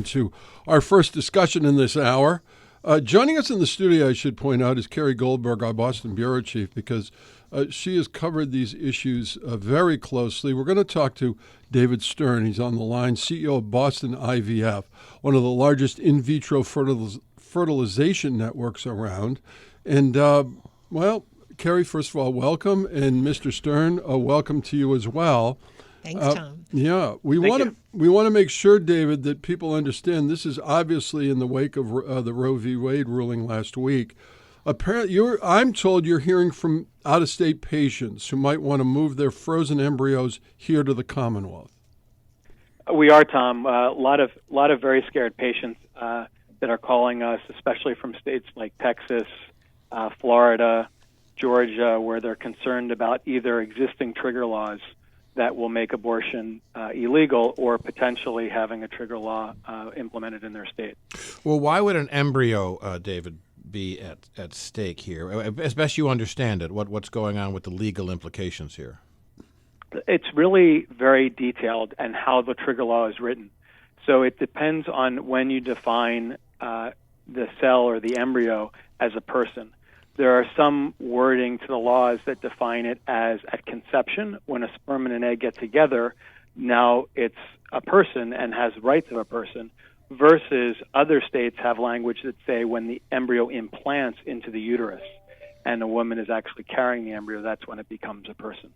to our first discussion in this hour. Joining us in the studio, I should point out, is Carrie Goldberg, our Boston bureau chief, because she has covered these issues very closely. We're going to talk to David Stern. He's on the line, CEO of Boston IVF, one of the largest in vitro fertilization networks around. And, Carrie, first of all, welcome. And Mr. Stern, welcome to you as well. Thanks, Tom. We want to make sure, David, that people understand this is obviously in the wake of the Roe v. Wade ruling last week. Apparently, I'm told you're hearing from out-of-state patients who might want to move their frozen embryos here to the Commonwealth. We are, Tom. A lot of very scared patients that are calling us, especially from states like Texas, Florida, Georgia, where they're concerned about either existing trigger laws that will make abortion illegal or potentially having a trigger law implemented in their state. Well, why would an embryo, David, be at stake here? As best you understand it, what's going on with the legal implications here? It's really very detailed and how the trigger law is written. So it depends on when you define the cell or the embryo as a person. There are some wording to the laws that define it as at conception, when a sperm and an egg get together, now it's a person and has rights of a person, versus other states have language that say when the embryo implants into the uterus and a woman is actually carrying the embryo, that's when it becomes a person.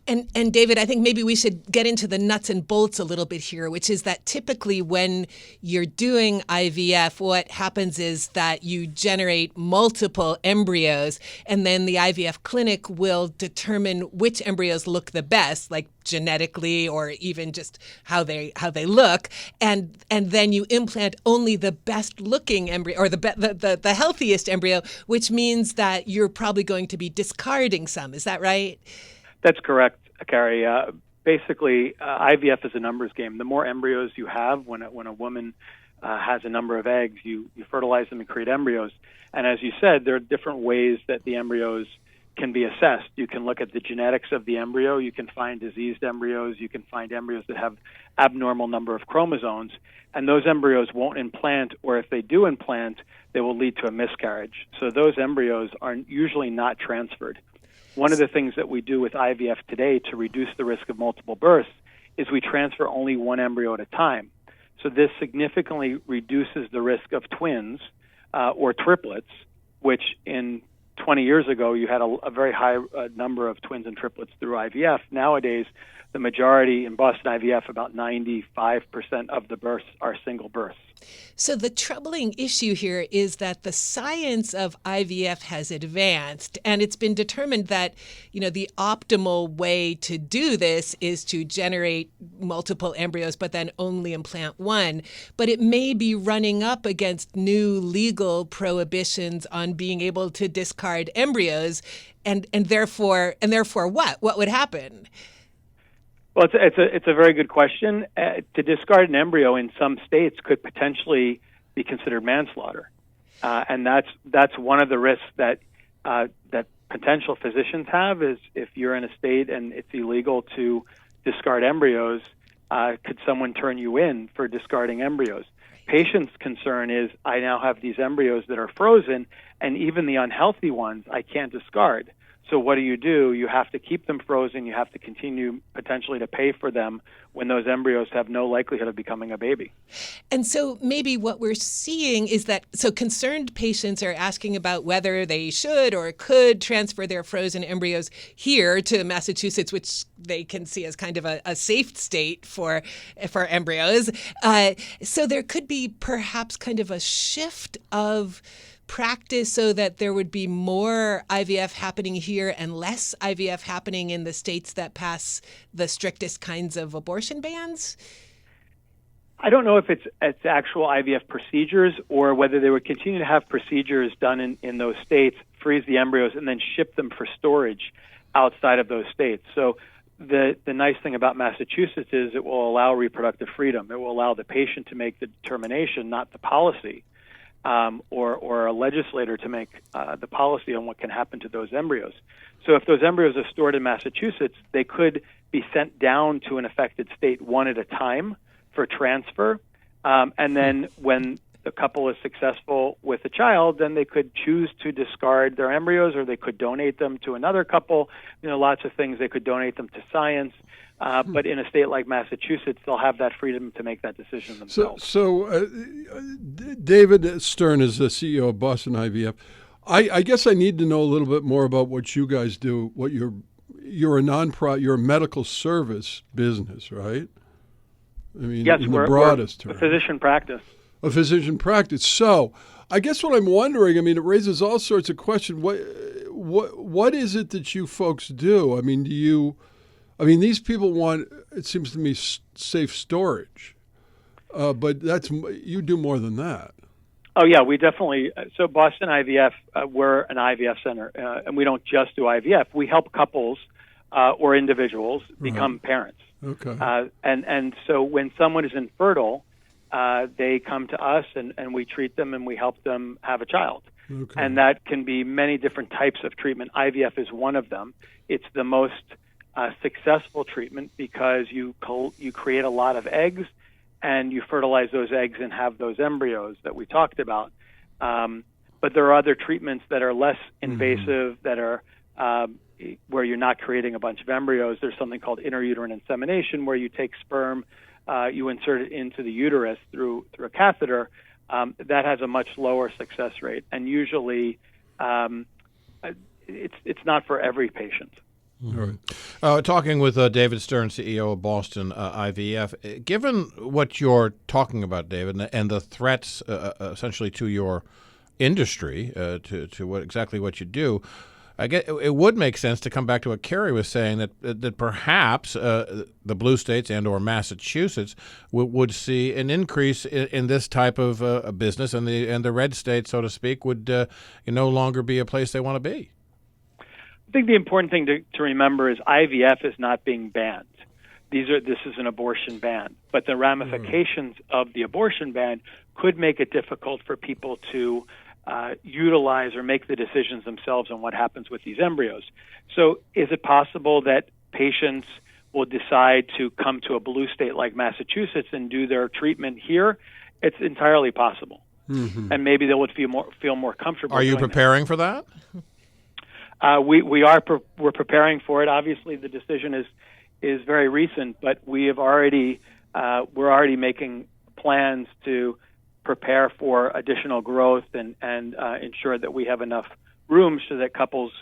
And David, I think maybe we should get into the nuts and bolts a little bit here, which is that typically when you're doing IVF, what happens is that you generate multiple embryos, and then the IVF clinic will determine which embryos look the best, like genetically or even just how they look, and then you implant only the best looking embryo or the healthiest embryo, which means that you're probably going to be discarding some. Is that right? That's correct, Carrie. Basically, IVF is a numbers game. The more embryos you have, when a woman has a number of eggs, you fertilize them and create embryos. And as you said, there are different ways that the embryos can be assessed. You can look at the genetics of the embryo. You can find diseased embryos. You can find embryos that have abnormal number of chromosomes. And those embryos won't implant, or if they do implant, they will lead to a miscarriage. So those embryos are usually not transferred. One of the things that we do with IVF today to reduce the risk of multiple births is we transfer only one embryo at a time. So this significantly reduces the risk of twins or triplets, which in 20 years ago you had a very high number of twins and triplets through IVF. Nowadays, the majority in Boston IVF, about 95% of the births are single births. So the troubling issue here is that the science of IVF has advanced, and it's been determined that, the optimal way to do this is to generate multiple embryos, but then only implant one. But it may be running up against new legal prohibitions on being able to discard embryos, and therefore what? What would happen? Well, it's a very good question. To discard an embryo in some states could potentially be considered manslaughter, and that's one of the risks that potential physicians have. Is if you're in a state and it's illegal to discard embryos, could someone turn you in for discarding embryos? Patients' concern is, I now have these embryos that are frozen, and even the unhealthy ones I can't discard. So what do? You have to keep them frozen. You have to continue potentially to pay for them when those embryos have no likelihood of becoming a baby. And so maybe what we're seeing is that, so concerned patients are asking about whether they should or could transfer their frozen embryos here to Massachusetts, which they can see as kind of a safe state for embryos. So there could be perhaps kind of a shift of practice so that there would be more IVF happening here and less IVF happening in the states that pass the strictest kinds of abortion bans? I don't know if it's actual IVF procedures or whether they would continue to have procedures done in those states, freeze the embryos, and then ship them for storage outside of those states. So the nice thing about Massachusetts is it will allow reproductive freedom. It will allow the patient to make the determination, not the policy. Or a legislator to make the policy on what can happen to those embryos. So if those embryos are stored in Massachusetts, they could be sent down to an affected state one at a time for transfer, And then when the couple is successful with a child, then they could choose to discard their embryos, or they could donate them to another couple. Lots of things. They could donate them to science. But in a state like Massachusetts, they'll have that freedom to make that decision themselves. So David Stern is the CEO of Boston IVF. I guess I need to know a little bit more about what you guys do. What you're a medical service business, right? I mean, yes, in we're the broadest a term. physician practice. A physician practice. So, I guess what I'm wondering, it raises all sorts of questions. What is it that you folks do? These people want, it seems to me, safe storage, but you do more than that. Oh, yeah, we definitely. So Boston IVF, we're an IVF center, and we don't just do IVF. We help couples or individuals become parents. Okay. And so when someone is infertile, they come to us, and we treat them, and we help them have a child. Okay. And that can be many different types of treatment. IVF is one of them. It's the most successful treatment because you create a lot of eggs, and you fertilize those eggs and have those embryos that we talked about. But there are other treatments that are less invasive, that are where you're not creating a bunch of embryos. There's something called intrauterine insemination, where you take sperm, you insert it into the uterus through a catheter. That has a much lower success rate, and usually it's not for every patient. All right. Talking with David Stern, CEO of Boston IVF. Given what you're talking about, David, and the threats essentially to your industry, to exactly what you do, I guess it would make sense to come back to what Carrie was saying, that perhaps the blue states and or Massachusetts would see an increase in this type of business, and the red states, so to speak, would no longer be a place they want to be. I think the important thing to remember is IVF is not being banned. This is an abortion ban, but the ramifications of the abortion ban could make it difficult for people to utilize or make the decisions themselves on what happens with these embryos. So is it possible that patients will decide to come to a blue state like Massachusetts and do their treatment here? It's entirely possible. Mm-hmm. And maybe they would feel more comfortable. Are you preparing for that? We're preparing for it. Obviously, the decision is very recent, but we're already making plans to prepare for additional growth and ensure that we have enough room so that couples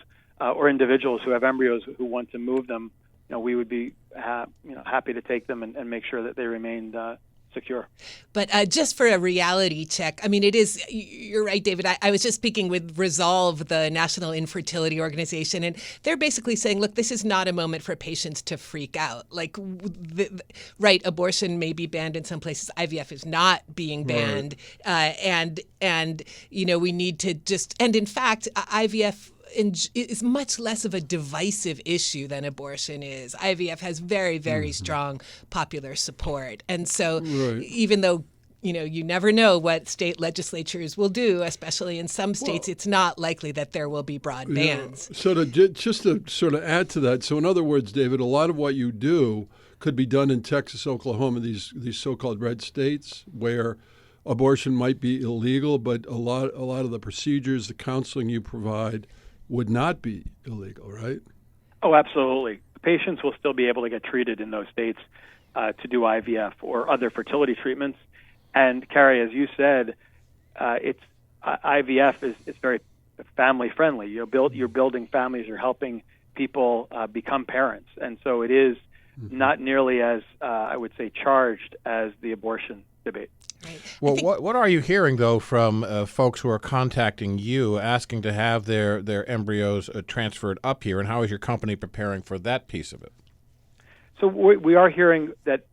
or individuals who have embryos who want to move them, we would be happy to take them and make sure that they remained secure. But just for a reality check, it is, you're right, David. I was just speaking with Resolve, the National Infertility Organization, and they're basically saying, look, this is not a moment for patients to freak out. Like, right, abortion may be banned in some places. IVF is not being banned. Right. And we need to just, and in fact, IVF is much less of a divisive issue than abortion is. IVF has very, very strong popular support. And so even though, you never know what state legislatures will do, especially in some states, it's not likely that there will be broad bans. So just to sort of add to that, so in other words, David, a lot of what you do could be done in Texas, Oklahoma, these so-called red states where abortion might be illegal, but a lot of the procedures, the counseling you provide would not be illegal, right? Oh, absolutely. Patients will still be able to get treated in those states to do IVF or other fertility treatments. And Carrie, as you said, IVF is very family friendly. You're building families. You're helping people become parents, and so it is not nearly as I would say charged as the abortion debate. Right. Well, what are you hearing, though, from folks who are contacting you asking to have their embryos transferred up here, and how is your company preparing for that piece of it? So we are hearing that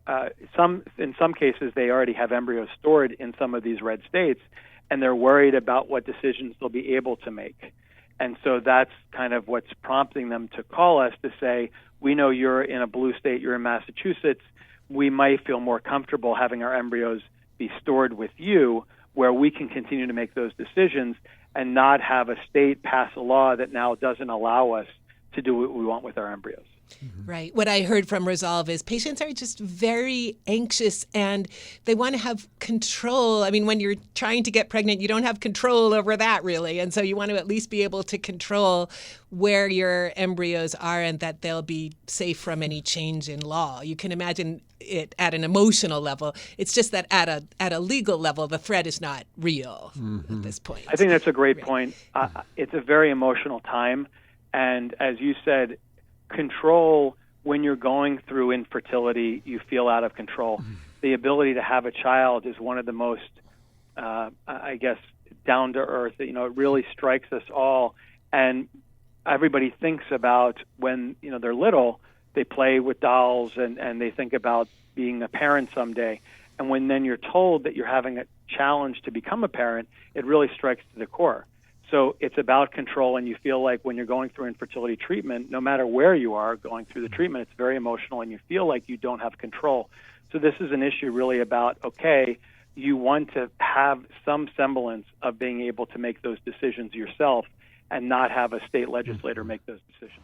in some cases they already have embryos stored in some of these red states, and they're worried about what decisions they'll be able to make. And so that's kind of what's prompting them to call us to say, we know you're in a blue state, you're in Massachusetts, we might feel more comfortable having our embryos be stored with you, where we can continue to make those decisions and not have a state pass a law that now doesn't allow us to do what we want with our embryos. Right. What I heard from Resolve is patients are just very anxious and they want to have control. I mean, when you're trying to get pregnant, you don't have control over that really. And so you want to at least be able to control where your embryos are and that they'll be safe from any change in law. You can imagine it at an emotional level. It's just that at a legal level, the threat is not real at this point. I think that's a great point. It's a very emotional time. And as you said, control, when you're going through infertility, you feel out of control. The ability to have a child is one of the most, I guess, down to earth. It really strikes us all. And everybody thinks about when, they're little, they play with dolls and they think about being a parent someday. And when then you're told that you're having a challenge to become a parent, it really strikes to the core. So it's about control, and you feel like when you're going through infertility treatment, no matter where you are going through the treatment, it's very emotional, and you feel like you don't have control. So this is an issue really about, okay, you want to have some semblance of being able to make those decisions yourself and not have a state legislator make those decisions.